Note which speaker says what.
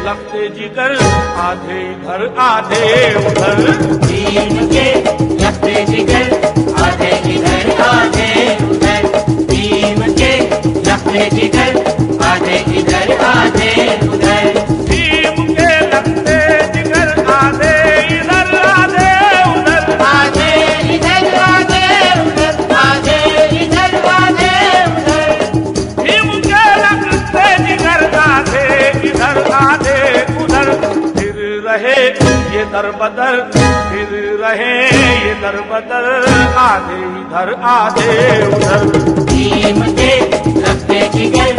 Speaker 1: लगते जिगर आधे इधर आधे उधर।
Speaker 2: भीम के लगते जिगर आधे इधर आधे उधर। भीम के लगते जिगर आधे इधर आधे उधर।
Speaker 1: भीम के लगते जिगर आधे इधर आधे उधर।
Speaker 2: आधे इधर आधे उधर। आधे इधर आधे उधर।
Speaker 1: भीम के लगते जिगर आधे इधर आधे उधर। फिर रहे ये दर बदर, फिर रहे ये दर बदर, आधे इधर आधे उधर।
Speaker 2: भीम के लगते जिगर